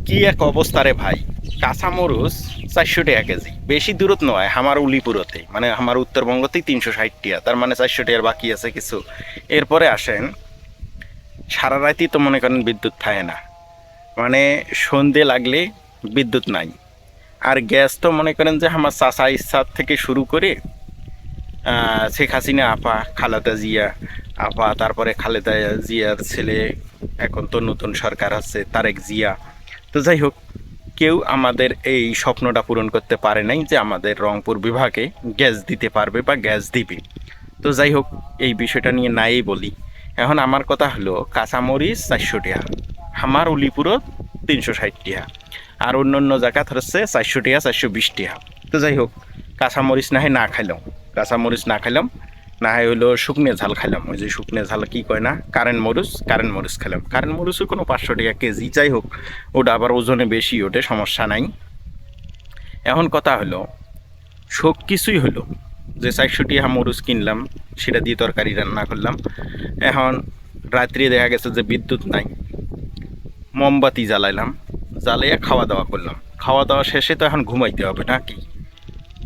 কি এক অবস্থা রে ভাই। কাঁচামরুচ 400 টাকা কেজি, বেশি দূরত নয়, আমার উলিপুরতে মানে আমার উত্তরবঙ্গতেই 360 টাকা, তার মানে 400 টাকার বাকি আছে কিছু। এরপরে আসেন, সারা রাতই তো মনে করেন বিদ্যুৎ থাকে না, মানে সন্ধে লাগলে বিদ্যুৎ নাই। আর গ্যাস তো মনে করেন যে আমার চাচা ইচ্ছার থেকে শুরু করে শেখ হাসিনা আপা, খালেদা জিয়া আপা, তারপরে খালেদা জিয়ার ছেলে, এখন তো নতুন সরকার আছে তারেক জিয়া। তো যাই হোক, কেউ আমাদের এই স্বপ্নটা পূরণ করতে পারে নাই যে আমাদের রংপুর বিভাগে গ্যাস দিতে পারবে বা গ্যাস দিবে। তো যাই হোক, এই বিষয়টা নিয়ে নাই বলি। এখন আমার কথা হলো, কাঁচামরিচ 400 টাকা, আমার উলিপুরত 360 টাকা, আর অন্য অন্য জায়গা হচ্ছে 400 টাকা, 420 টাকা। তো যাই হোক, কাঁচামরিচ না হয় না খাইলাম, কাঁচামরিচ না খাইলাম, না হয় হইলো শুকনো ঝাল খাইলাম, ওই যে শুকনো ঝাল কি কয় না, কারেন্ট মরিচ খেলাম। কারেন্ট মরিচও কোনো 500 টাকা কেজি, যাই হোক, ওটা আবার ওজনে বেশি, ওটা সমস্যা নাই। এখন কথা হলো, সব কিছুই হলো যে 400 টাকা মরিচ কিনলাম, সেটা দিয়ে তরকারি রান্না করলাম। এখন রাত্রে দেখা গেছে যে বিদ্যুৎ নাই, মোমবাতি জ্বালাইলাম, জ্বালিয়ে খাওয়া দাওয়া করলাম। খাওয়া দাওয়া শেষে তো এখন ঘুমাইতে হবে নাকি।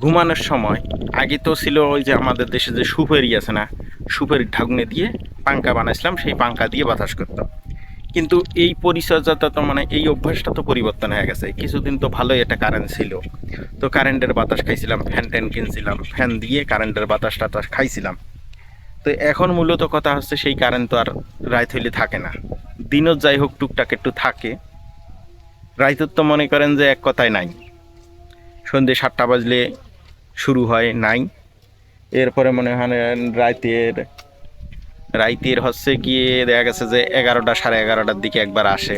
ঘুমানোর সময় আগে তো ছিল ওই যে আমাদের দেশে যে সুপারি আছে না, সুপারির ঢাকনে দিয়ে পাঙ্খা বানাইছিলাম, সেই পাঙ্খা দিয়ে বাতাস করতাম। কিন্তু এই পরিচর্যাটা তো মানে এই অভ্যাসটা তো পরিবর্তন হয়ে গেছে। কিছুদিন তো ভালোই একটা কারেন্ট ছিল, তো কারেন্টের বাতাস খাইছিলাম, ফ্যান ট্যান কিনছিলাম, ফ্যান দিয়ে কারেন্টের বাতাস টাতাস খাইছিলাম। তো এখন মূলত কথা হচ্ছে, সেই কারেন্ট তো আর রাত হইলে থাকে না, দিনত যাই হোক টুকটাক একটু থাকে, রাইতত তো মনে করেন যে এক কথায় নাই। সন্ধ্যে 7টা বাজলে শুরু হয় নাই, এরপরে মনে হয় রাতের রাইতের হচ্ছে গিয়ে দেখা গেছে যে 11টা, সাড়ে 11টার দিকে একবার আসে,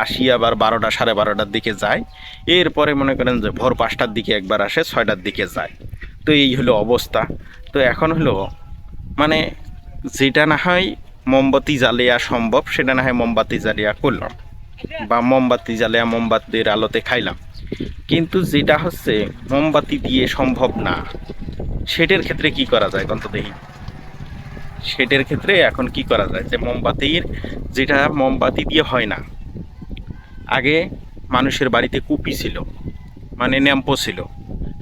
আসি আবার 12টা, সাড়ে 12টার দিকে যায়। এরপরে মনে করেন যে ভোর 5টার দিকে একবার আসে, 6টার দিকে যায়। তো এই হলো অবস্থা। তো এখন হলো মানে, যেটা না হয় মোমবাতি জ্বালিয়া সম্ভব, সেটা না হয় মোমবাতি জ্বালিয়া করলাম, বা মোমবাতি জ্বালিয়া মোমবাতির আলোতে খাইলাম। কিন্তু যেটা হচ্ছে মোমবাতি দিয়ে সম্ভব না, সেটার ক্ষেত্রে কি করা যায় কন্ত দেখি। সেটার ক্ষেত্রে এখন কি করা যায়, যে মোমবাতির, যেটা মোমবাতি দিয়ে হয় না। আগে মানুষের বাড়িতে কুপি ছিল, মানে ন্যাম্পো ছিল,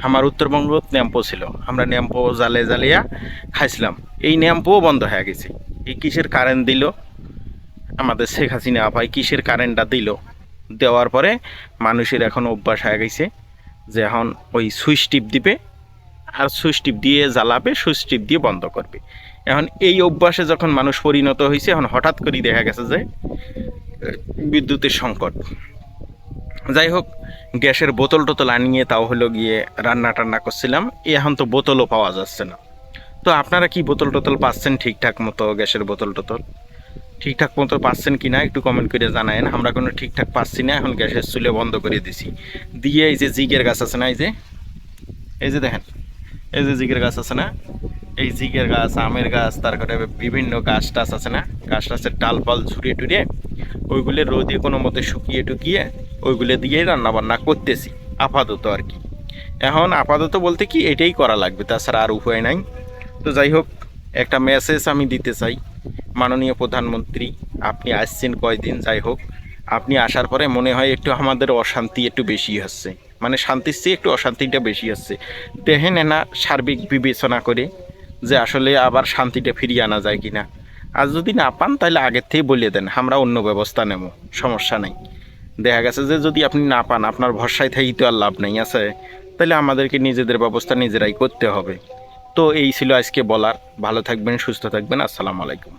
আমার উত্তরবঙ্গ ন্যাম্পো ছিল, আমরা ন্যাম্পো জ্বালিয়া খাইছিলাম। এই ন্যাম্পোও বন্ধ হয়ে গেছে। এই কিসের কারেন্ট দিল আমাদের শেখ হাসিনা আপাই, কিসের কারেন্টটা দিল, দেওয়ার পরে মানুষের এখন অভ্যাস হয়ে গেছে যে এখন ওই সুইচ টিপ দিবে, আর সুইচ টিপ দিয়ে জ্বালাবে, সুইচ টিপ দিয়ে বন্ধ করবে। এখন এই অভ্যাসে যখন মানুষ পরিণত হয়েছে, এখন হঠাৎ করেই দেখা গেছে যে বিদ্যুতের সংকট। যাই হোক, গ্যাসের বোতল টোতল আনিয়ে তাও হলো গিয়ে রান্না টান্না করছিলাম। এখন তো বোতলও পাওয়া যাচ্ছে না। তো আপনারা কি বোতল টোতল পাচ্ছেন ঠিকঠাক মতো? গ্যাসের বোতল টোতল ঠিকঠাক মতো পাচ্ছেন কি না একটু কমেন্ট করে জানায়েন। আমরা কোনো ঠিকঠাক পাচ্ছি না, এখন গ্যাসের চুলে বন্ধ করে দিছি দিয়ে। এই যে জিগের গাছ আছে না, এই যে দেখেন, এই যে জিগের গাছ আছে না, এই জিগের গাছ, আমের গাছ, তারপরে বিভিন্ন গাছ টাছ আছে না, গাছ টাছের ডাল পাল ঝুড়িয়ে টুড়িয়ে ওইগুলো রোদে কোনো মতে শুকিয়ে টুকিয়ে ওইগুলো দিয়েই রান্নাবান্না করতেছি আপাতত আর কি। এখন আপাতত বলতে কি এটাই করা লাগবে, তাছাড়া আর উপায় নাই। তো যাই হোক, একটা মেসেজ আমি দিতে চাই, মাননীয় প্রধানমন্ত্রী, আপনি আসছেন কয়দিন, যাই হোক, আপনি আসার পরে মনে হয় একটু আমাদের অশান্তি একটু বেশি হচ্ছে, মানে শান্তির চেয়ে একটু অশান্তিটা বেশি হচ্ছে। দেখেন না সার্বিক বিবেচনা করে যে আসলে আবার শান্তিটা ফিরিয়ে আনা যায় কিনা। আর যদি না পান তাহলে আগের থেকেই বলে দেন, আমরা অন্য ব্যবস্থা নেব, সমস্যা নেই। দেখা গেছে যে যদি আপনি না পান, আপনার ভরসায় থাকি তো আর লাভ নেই আছে, তাহলে আমাদেরকে নিজেদের ব্যবস্থা নিজেরাই করতে হবে। তো এই ছিল আজকে বলার। ভালো থাকবেন, সুস্থ থাকবেন, আসসালামু আলাইকুম।